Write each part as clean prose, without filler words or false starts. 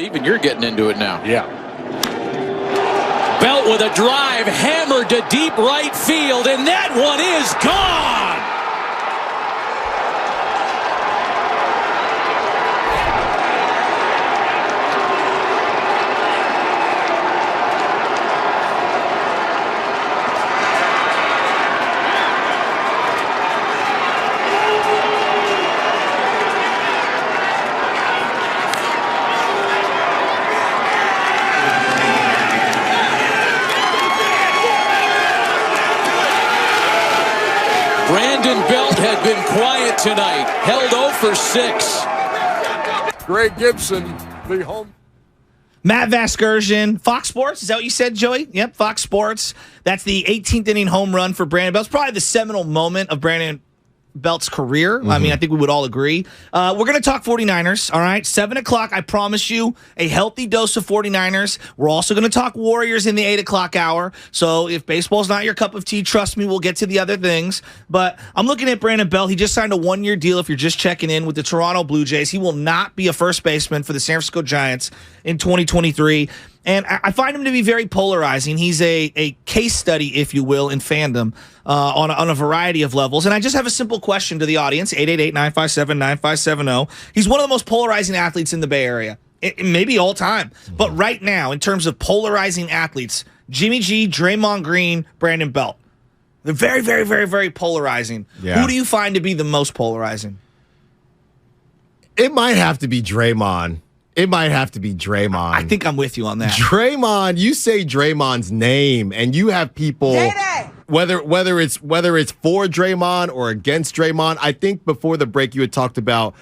Even you're getting into it now. Yeah. Belt with a drive, hammered to deep right field, and that one is gone! Brandon Belt had been quiet tonight, held 0 for 6. Greg Gibson, the home. Matt Vasgersian, Fox Sports. Is that what you said, Joey? Yep, Fox Sports. That's the 18th inning home run for Brandon Belt. It's probably the seminal moment of Brandon Belt's career. I mean, I think we would all agree. We're going to talk 49ers, all right? 7 o'clock, I promise you, a healthy dose of 49ers. We're also going to talk Warriors in the 8 o'clock hour. So if baseball's not your cup of tea, trust me, we'll get to the other things. But I'm looking at Brandon Belt. He just signed a one-year deal, if you're just checking in, with the Toronto Blue Jays. He will not be a first baseman for the San Francisco Giants in 2023. And I find him to be very polarizing. He's a case study, if you will, in fandom on a variety of levels. And I just have a simple question to the audience, 888-957-9570. He's one of the most polarizing athletes in the Bay Area, maybe all time. But right now, in terms of polarizing athletes, Jimmy G, Draymond Green, Brandon Belt. They're very, very, very, very polarizing. Yeah. Who do you find to be the most polarizing? It might have to be Draymond. I think I'm with you on that. Draymond, you say Draymond's name, and you have people whether it's for Draymond or against Draymond. I think before the break you had talked about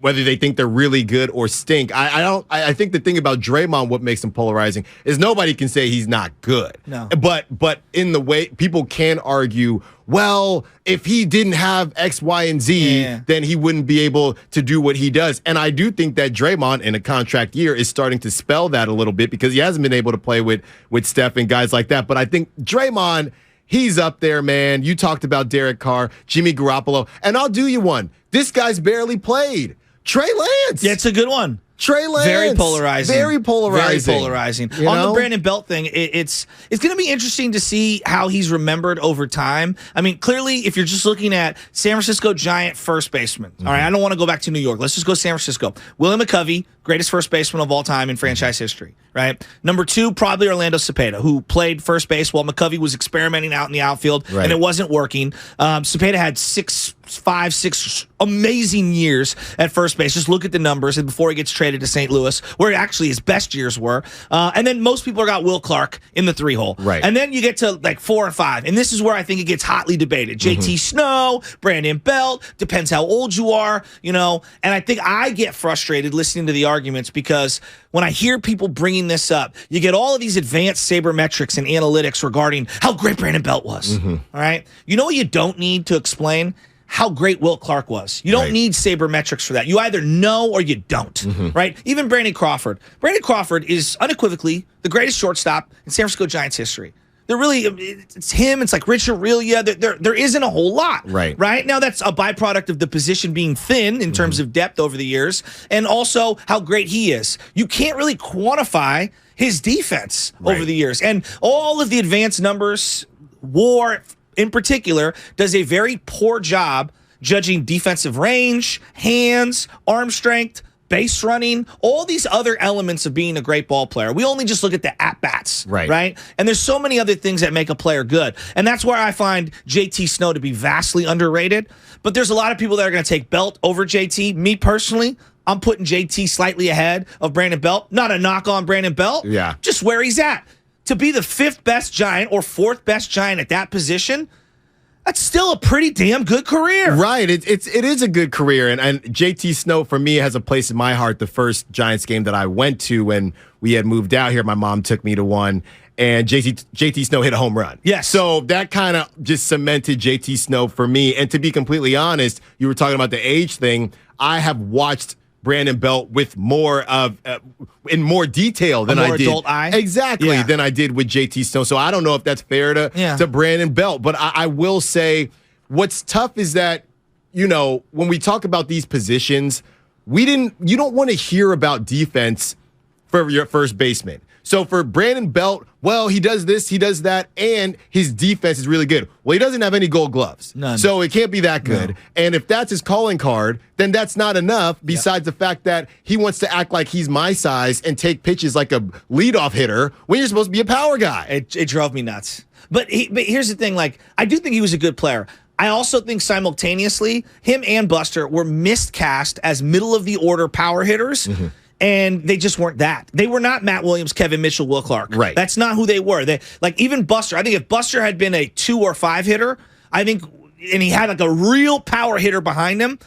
whether they think they're really good or stink. I think the thing about Draymond, what makes him polarizing, is nobody can say he's not good. No. But in the way people can argue, well, if he didn't have X, Y, and Z, then he wouldn't be able to do what he does. And I do think that Draymond, in a contract year, is starting to spell that a little bit because he hasn't been able to play with Steph and guys like that. But I think Draymond, he's up there, man. You talked about Derek Carr, Jimmy Garoppolo, and I'll do you one. This guy's barely played. Trey Lance. Yeah, it's a good one. Trey Lance. Very polarizing. Very polarizing. On the Brandon Belt thing, it's going to be interesting to see how he's remembered over time. I mean, clearly, if you're just looking at San Francisco Giant first baseman, all right, I don't want to go back to New York. Let's just go San Francisco. Willie McCovey, greatest first baseman of all time in franchise history, right? Number 2, probably Orlando Cepeda, who played first base while McCovey was experimenting out in the outfield, and it wasn't working. Cepeda had 6 amazing years at first base. Just look at the numbers, and before he gets traded to St. Louis, where actually his best years were. And then most people got Will Clark in the 3-hole. Right. And then you get to like 4 and 5. And this is where I think it gets hotly debated. JT Snow, Brandon Belt, depends how old you are, And I think I get frustrated listening to the arguments because when I hear people bringing this up, you get all of these advanced sabermetrics and analytics regarding how great Brandon Belt was. All right. You know what you don't need to explain? How great Will Clark was. You don't need sabermetrics for that. You either know or you don't, right? Even Brandon Crawford. Brandon Crawford is unequivocally the greatest shortstop in San Francisco Giants history. It's him. It's like Rich Aurelia. There isn't a whole lot, right? Now that's a byproduct of the position being thin in terms of depth over the years, and also how great he is. You can't really quantify his defense over the years, and all of the advanced numbers, WAR in particular, does a very poor job judging defensive range, hands, arm strength, base running, all these other elements of being a great ball player. We only just look at the at-bats, right? And there's so many other things that make a player good. And that's where I find JT Snow to be vastly underrated. But there's a lot of people that are going to take Belt over JT. Me personally, I'm putting JT slightly ahead of Brandon Belt. Not a knock on Brandon Belt, just where he's at. To be the 5th best Giant or 4th best Giant at that position, that's still a pretty damn good career. Right. It is a good career. And JT Snow, for me, has a place in my heart. The first Giants game that I went to when we had moved out here, my mom took me to one, and JT Snow hit a home run. Yes. So that kind of just cemented JT Snow for me. And to be completely honest, you were talking about the age thing. I have watched Brandon Belt with more of in more detail than I did. Adult eye? Exactly, than I did with JT Snow. So I don't know if that's fair to Brandon Belt, but I will say what's tough is that, when we talk about these positions, you don't want to hear about defense for your first baseman. So for Brandon Belt, well, he does this, he does that, and his defense is really good. Well, he doesn't have any Gold Gloves. None. So it can't be that good. No. And if that's his calling card, then that's not enough, besides the fact that he wants to act like he's my size and take pitches like a leadoff hitter when you're supposed to be a power guy. It drove me nuts. But here's the thing, like, I do think he was a good player. I also think simultaneously, him and Buster were miscast as middle-of-the-order power hitters. Mm-hmm. And they just weren't that. They were not Matt Williams, Kevin Mitchell, Will Clark. Right. That's not who they were. They, like, even Buster, I think if Buster had been a 2 or 5 hitter, I think, and he had like a real power hitter behind him,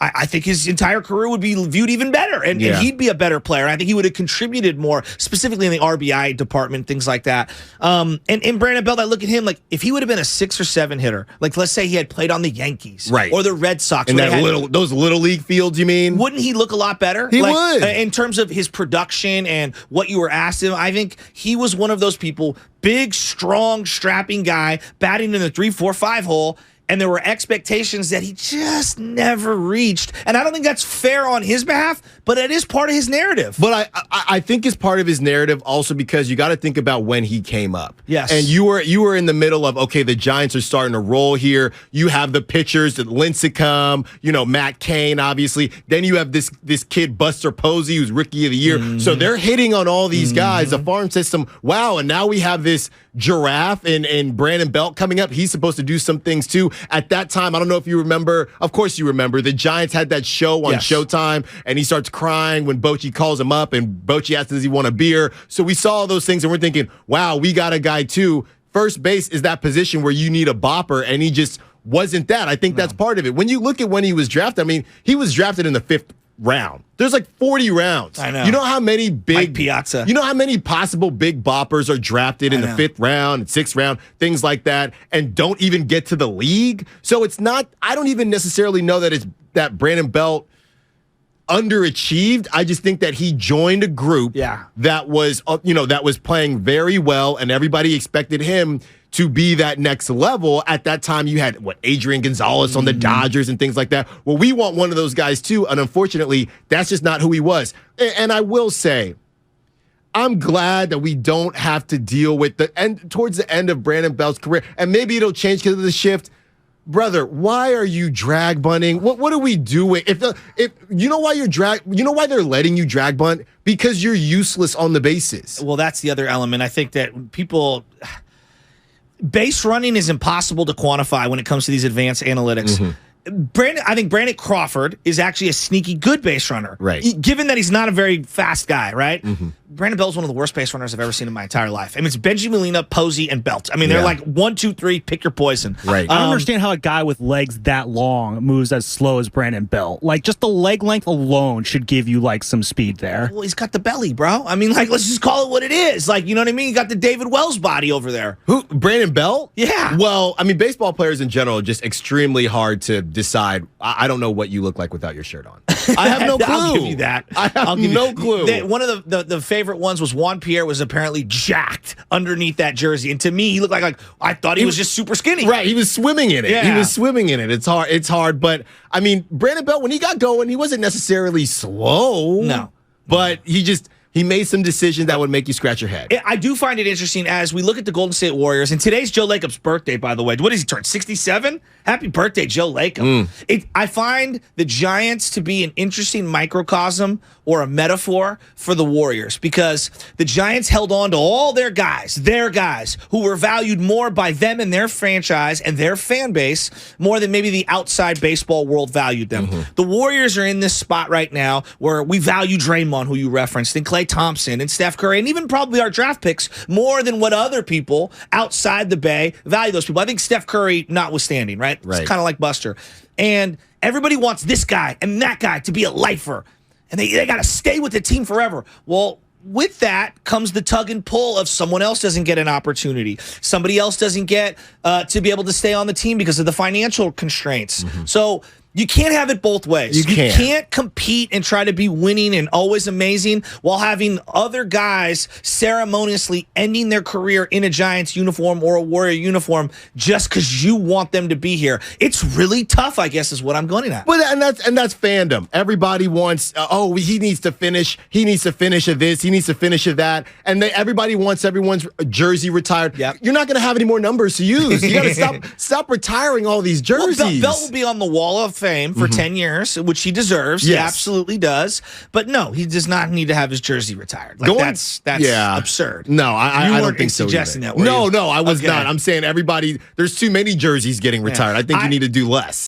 I think his entire career would be viewed even better, and he'd be a better player. I think he would have contributed more, specifically in the RBI department, things like that. And in Brandon Belt, I look at him like if he would have been a 6 or 7 hitter, like let's say he had played on the Yankees, right, or the Red Sox, in that those little league fields. You mean? Wouldn't he look a lot better? He would, in terms of his production and what you were asked him. I think he was one of those people, big, strong, strapping guy, batting in the 3, 4, 5 hole. And there were expectations that he just never reached. And I don't think that's fair on his behalf, but it is part of his narrative. But I think it's part of his narrative also because you got to think about when he came up. Yes. And you were in the middle of, okay, the Giants are starting to roll here. You have the pitchers, Lincecum, Matt Cain, obviously. Then you have this kid, Buster Posey, who's Rookie of the Year. Mm-hmm. So they're hitting on all these guys, the farm system. Wow, and now we have this Giraffe and Brandon Belt coming up. He's supposed to do some things too. At that time, I don't know if you remember, of course you remember, the Giants had that show on Showtime, and he starts crying when Bochy calls him up, and Bochy asks, does he want a beer? So we saw all those things, and we're thinking, wow, we got a guy too. First base is that position where you need a bopper, and he just wasn't that. I think that's part of it. When you look at when he was drafted, I mean, he was drafted in the 5th round. There's like 40 rounds. I know. You know how many Mike Piazza. You know how many possible big boppers are drafted in the 5th round, 6th round, things like that, and don't even get to the league? So it's not, I don't even necessarily know that it's that Brandon Belt underachieved. I just think that he joined a group that was, that was playing very well, and everybody expected him to be that next level. At that time, you had, Adrian Gonzalez on the Dodgers and things like that. Well, we want one of those guys too, and unfortunately, that's just not who he was. And I will say, I'm glad that we don't have to deal with towards the end of Brandon Belt's career, and maybe it'll change because of the shift. Brother, why are you drag bunting? What are we doing? If you know why why they're letting you drag bunt? Because you're useless on the bases. Well, that's the other element. I think that base running is impossible to quantify when it comes to these advanced analytics. Mm-hmm. I think Brandon Crawford is actually a sneaky good base runner. Right. Given that he's not a very fast guy, right? Mm-hmm. Brandon Belt is one of the worst base runners I've ever seen in my entire life. I mean, it's Benji Molina, Posey, and Belt. I mean, they're like 1, 2, 3, pick your poison. Right. I don't understand how a guy with legs that long moves as slow as Brandon Belt. Like, just the leg length alone should give you, like, some speed there. Well, he's got the belly, bro. I mean, like, let's just call it what it is. Like, you know what I mean? You got the David Wells body over there. Who? Brandon Belt? Yeah. Well, I mean, baseball players in general are just extremely hard to decide. I don't know what you look like without your shirt on. I have no clue. I'll give you that. I have no clue. One of the favorite ones was Juan Pierre was apparently jacked underneath that jersey. And to me, he looked like I thought he was just super skinny. Right. He was swimming in it. Yeah. He was swimming in it. It's hard. But, I mean, Brandon Belt, when he got going, he wasn't necessarily slow. No. But he made some decisions that would make you scratch your head. I do find it interesting as we look at the Golden State Warriors. And today's Joe Lacob's birthday, by the way. What does he turn? 67? Happy birthday, Joe Lacob. I find the Giants to be an interesting microcosm or a metaphor for the Warriors because the Giants held on to all their guys who were valued more by them and their franchise and their fan base more than maybe the outside baseball world valued them. The Warriors are in this spot right now where we value Draymond, who you referenced, and Klay Thompson and Steph Curry, and even probably our draft picks more than what other people outside the Bay value those people. I think Steph Curry notwithstanding, right? It's kind of like Buster. And everybody wants this guy and that guy to be a lifer. And they got to stay with the team forever. Well, with that comes the tug and pull of someone else doesn't get an opportunity. Somebody else doesn't get to be able to stay on the team because of the financial constraints. So You can't have it both ways. You can't compete and try to be winning and always amazing while having other guys ceremoniously ending their career in a Giants uniform or a Warrior uniform just because you want them to be here. It's really tough, I guess, is what I'm going at. But and that's fandom. Everybody wants. He needs to finish. He needs to finish of this. He needs to finish of that. And everybody wants everyone's jersey retired. Yep. You're not going to have any more numbers to use. You got to stop retiring all these jerseys. Well, Belt will be on the wall of fame for 10 years, which he deserves. Yes. He absolutely does. But no, he does not need to have his jersey retired. Like, that's absurd. No, I don't think so. Suggesting either. that. No, I was not. I'm saying everybody. There's too many jerseys getting retired. I think you need to do less.